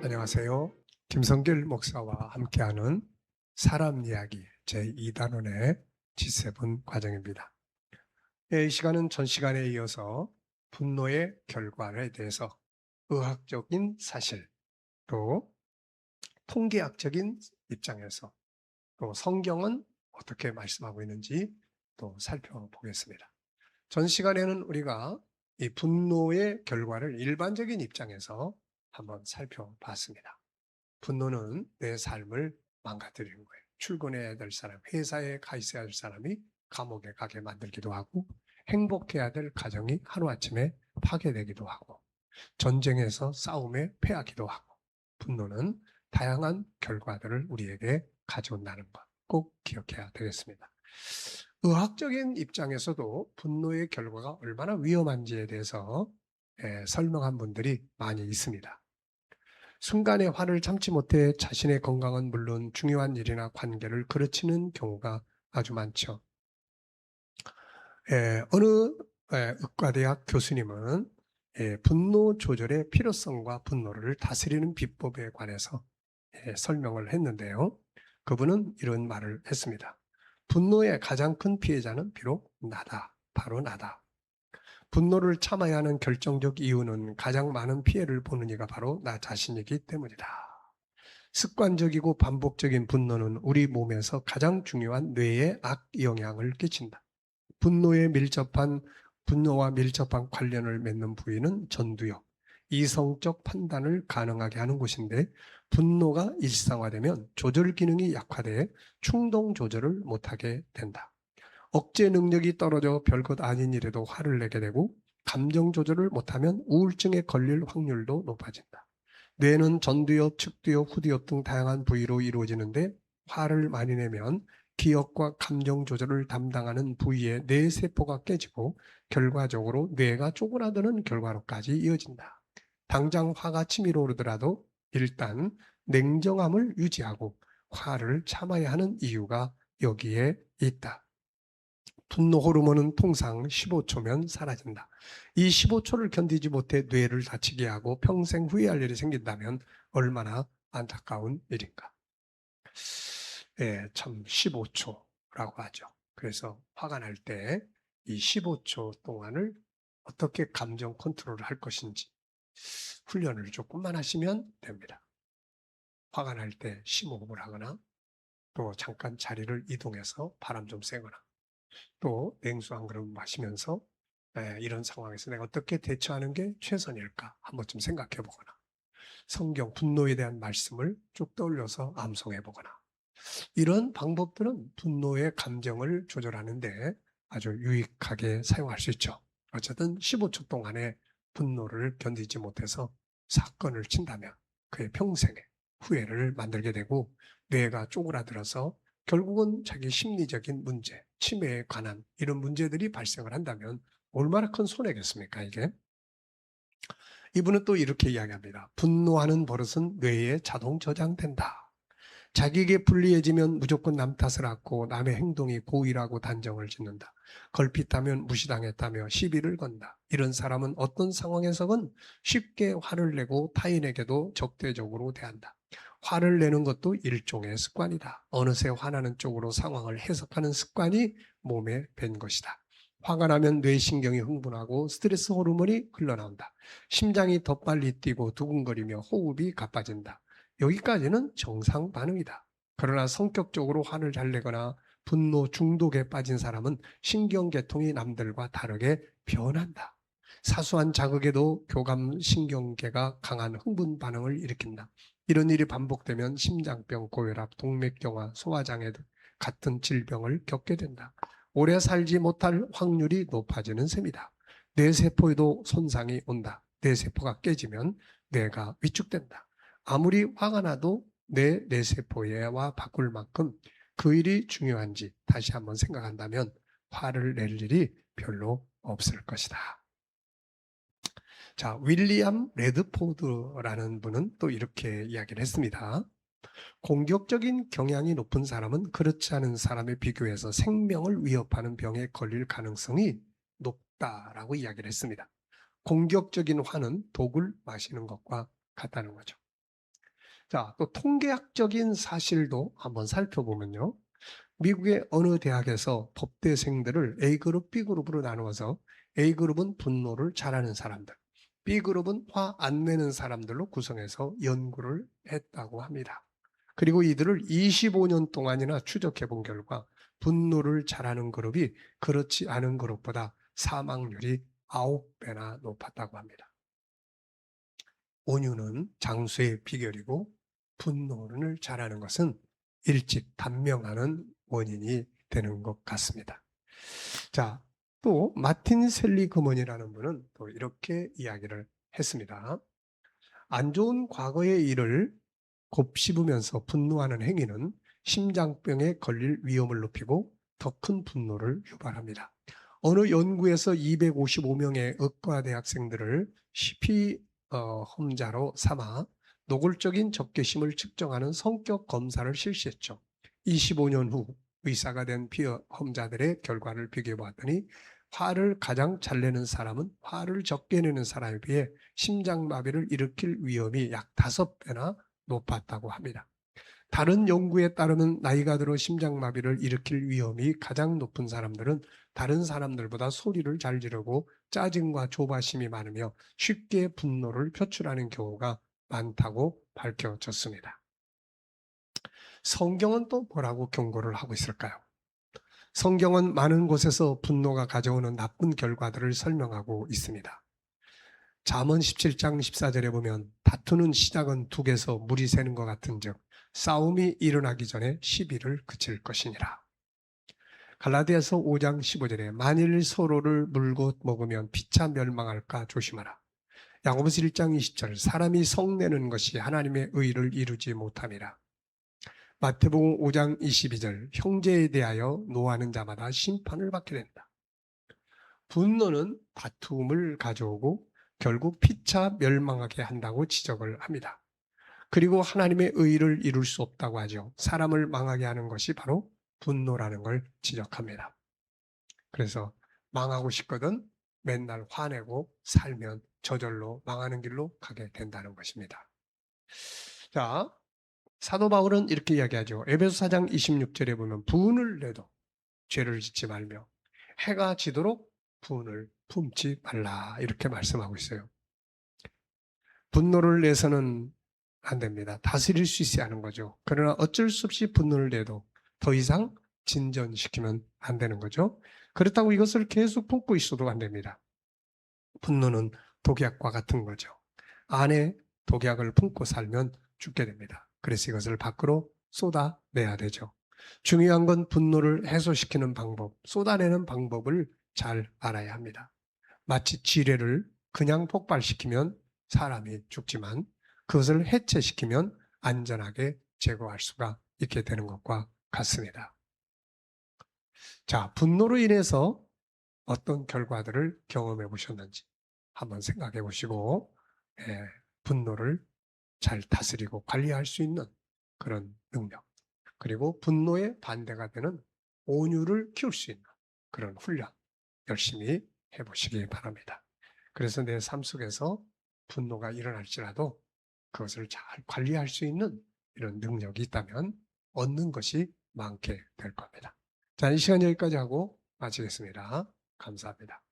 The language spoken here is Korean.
안녕하세요. 김성길 목사와 함께하는 사람 이야기 제2단원의 G7 과정입니다. 이 시간은 전 시간에 이어서 분노의 결과에 대해서 의학적인 사실, 또 통계학적인 입장에서, 또 성경은 어떻게 말씀하고 있는지 또 살펴보겠습니다. 전 시간에는 우리가 이 분노의 결과를 일반적인 입장에서 한번 살펴봤습니다. 분노는 내 삶을 망가뜨리는 거예요. 출근해야 될 사람, 회사에 가 있어야 할 사람이 감옥에 가게 만들기도 하고, 행복해야 될 가정이 하루아침에 파괴되기도 하고, 전쟁에서 싸움에 패하기도 하고, 분노는 다양한 결과들을 우리에게 가져온다는 것 꼭 기억해야 되겠습니다. 의학적인 입장에서도 분노의 결과가 얼마나 위험한지에 대해서 설명한 분들이 많이 있습니다. 순간의 화를 참지 못해 자신의 건강은 물론 중요한 일이나 관계를 그르치는 경우가 아주 많죠. 어느 의과대학 교수님은 분노 조절의 필요성과 분노를 다스리는 비법에 관해서 설명을 했는데요. 그분은 이런 말을 했습니다. 분노의 가장 큰 피해자는 비록 나다. 바로 나다. 분노를 참아야 하는 결정적 이유는 가장 많은 피해를 보는 이가 바로 나 자신이기 때문이다. 습관적이고 반복적인 분노는 우리 몸에서 가장 중요한 뇌에 악 영향을 끼친다. 분노와 밀접한 관련을 맺는 부위는 전두엽, 이성적 판단을 가능하게 하는 곳인데, 분노가 일상화되면 조절 기능이 약화돼 충동 조절을 못하게 된다. 억제 능력이 떨어져 별것 아닌 일에도 화를 내게 되고, 감정 조절을 못하면 우울증에 걸릴 확률도 높아진다. 뇌는 전두엽, 측두엽, 후두엽 등 다양한 부위로 이루어지는데, 화를 많이 내면 기억과 감정 조절을 담당하는 부위의 뇌세포가 깨지고 결과적으로 뇌가 쪼그라드는 결과로까지 이어진다. 당장 화가 치밀어 오르더라도 일단 냉정함을 유지하고 화를 참아야 하는 이유가 여기에 있다. 분노 호르몬은 통상 15초면 사라진다. 이 15초를 견디지 못해 뇌를 다치게 하고 평생 후회할 일이 생긴다면 얼마나 안타까운 일인가. 참 15초라고 하죠. 그래서 화가 날 때 이 15초 동안을 어떻게 감정 컨트롤을 할 것인지 훈련을 조금만 하시면 됩니다. 화가 날 때 심호흡을 하거나, 또 잠깐 자리를 이동해서 바람 좀 쐬거나, 또 냉수 한 그릇 마시면서 이런 상황에서 내가 어떻게 대처하는 게 최선일까 한번 좀 생각해 보거나, 성경 분노에 대한 말씀을 쭉 떠올려서 암송해 보거나, 이런 방법들은 분노의 감정을 조절하는데 아주 유익하게 사용할 수 있죠. 어쨌든 15초 동안에 분노를 견디지 못해서 사건을 친다면 그의 평생에 후회를 만들게 되고, 뇌가 쪼그라들어서 결국은 자기 심리적인 문제, 치매에 관한 이런 문제들이 발생을 한다면 얼마나 큰 손해겠습니까, 이게? 이분은 또 이렇게 이야기합니다. 분노하는 버릇은 뇌에 자동 저장된다. 자기에게 불리해지면 무조건 남 탓을 하고 남의 행동이 고의라고 단정을 짓는다. 걸핏하면 무시당했다며 시비를 건다. 이런 사람은 어떤 상황에서건 쉽게 화를 내고 타인에게도 적대적으로 대한다. 화를 내는 것도 일종의 습관이다. 어느새 화나는 쪽으로 상황을 해석하는 습관이 몸에 밴 것이다. 화가 나면 뇌신경이 흥분하고 스트레스 호르몬이 흘러나온다. 심장이 더 빨리 뛰고 두근거리며 호흡이 가빠진다. 여기까지는 정상 반응이다. 그러나 성격적으로 화를 잘 내거나 분노 중독에 빠진 사람은 신경계통이 남들과 다르게 변한다. 사소한 자극에도 교감신경계가 강한 흥분 반응을 일으킨다. 이런 일이 반복되면 심장병, 고혈압, 동맥경화, 소화장애 등 같은 질병을 겪게 된다. 오래 살지 못할 확률이 높아지는 셈이다. 뇌세포에도 손상이 온다. 뇌세포가 깨지면 뇌가 위축된다. 아무리 화가 나도 내 뇌세포와 바꿀 만큼 그 일이 중요한지 다시 한번 생각한다면 화를 낼 일이 별로 없을 것이다. 자, 윌리엄 레드포드라는 분은 또 이렇게 이야기를 했습니다. 공격적인 경향이 높은 사람은 그렇지 않은 사람에 비교해서 생명을 위협하는 병에 걸릴 가능성이 높다라고 이야기를 했습니다. 공격적인 화는 독을 마시는 것과 같다는 거죠. 자, 또 통계학적인 사실도 한번 살펴보면요. 미국의 어느 대학에서 법대생들을 A그룹, B그룹으로 나누어서 A그룹은 분노를 잘하는 사람들, B그룹은 화 안 내는 사람들로 구성해서 연구를 했다고 합니다. 그리고 이들을 25년 동안이나 추적해 본 결과 분노를 잘하는 그룹이 그렇지 않은 그룹보다 사망률이 9배나 높았다고 합니다. 온유는 장수의 비결이고 분노를 잘하는 것은 일찍 단명하는 원인이 되는 것 같습니다. 자, 또 마틴 셀리그먼이라는 분은 또 이렇게 이야기를 했습니다. 안 좋은 과거의 일을 곱씹으면서 분노하는 행위는 심장병에 걸릴 위험을 높이고 더 큰 분노를 유발합니다. 어느 연구에서 255명의 의과 대학생들을 CP 험자로 삼아 노골적인 적개심을 측정하는 성격 검사를 실시했죠. 25년 후 의사가 된 피험자들의 결과를 비교해 보았더니 화를 가장 잘 내는 사람은 화를 적게 내는 사람에 비해 심장마비를 일으킬 위험이 약 5배나 높았다고 합니다. 다른 연구에 따르면 나이가 들어 심장마비를 일으킬 위험이 가장 높은 사람들은 다른 사람들보다 소리를 잘 지르고 짜증과 조바심이 많으며 쉽게 분노를 표출하는 경우가 많다고 밝혀졌습니다. 성경은 또 뭐라고 경고를 하고 있을까요? 성경은 많은 곳에서 분노가 가져오는 나쁜 결과들을 설명하고 있습니다. 잠언 17장 14절에 보면 다투는 시작은 둑에서 물이 새는 것 같은즉 싸움이 일어나기 전에 시비를 그칠 것이니라. 갈라디아서 5장 15절에 만일 서로를 물고 먹으면 피차 멸망할까 조심하라. 야고보서 1장 20절 사람이 성내는 것이 하나님의 의를 이루지 못함이라. 마태복음 5장 22절 형제에 대하여 노하는 자마다 심판을 받게 된다. 분노는 다툼을 가져오고 결국 피차 멸망하게 한다고 지적을 합니다. 그리고 하나님의 의를 이룰 수 없다고 하죠. 사람을 망하게 하는 것이 바로 분노라는 걸 지적합니다. 그래서 망하고 싶거든 맨날 화내고 살면 저절로 망하는 길로 가게 된다는 것입니다. 자, 사도 바울은 이렇게 이야기하죠. 에베소 4장 26절에 보면 분을 내도 죄를 짓지 말며 해가 지도록 분을 품지 말라 이렇게 말씀하고 있어요. 분노를 내서는 안 됩니다. 다스릴 수 있어야 하는 거죠. 그러나 어쩔 수 없이 분노를 내도 더 이상 진전시키면 안 되는 거죠. 그렇다고 이것을 계속 품고 있어도 안 됩니다. 분노는 독약과 같은 거죠. 안에 독약을 품고 살면 죽게 됩니다. 그래서 이것을 밖으로 쏟아내야 되죠. 중요한 건 분노를 해소시키는 방법, 쏟아내는 방법을 잘 알아야 합니다. 마치 지뢰를 그냥 폭발시키면 사람이 죽지만 그것을 해체시키면 안전하게 제거할 수가 있게 되는 것과 같습니다. 자, 분노로 인해서 어떤 결과들을 경험해 보셨는지 한번 생각해 보시고 분노를 잘 다스리고 관리할 수 있는 그런 능력, 그리고 분노의 반대가 되는 온유를 키울 수 있는 그런 훈련 열심히 해보시기 바랍니다. 그래서 내 삶 속에서 분노가 일어날지라도 그것을 잘 관리할 수 있는 이런 능력이 있다면 얻는 것이 많게 될 겁니다. 자, 이 시간 여기까지 하고 마치겠습니다. 감사합니다.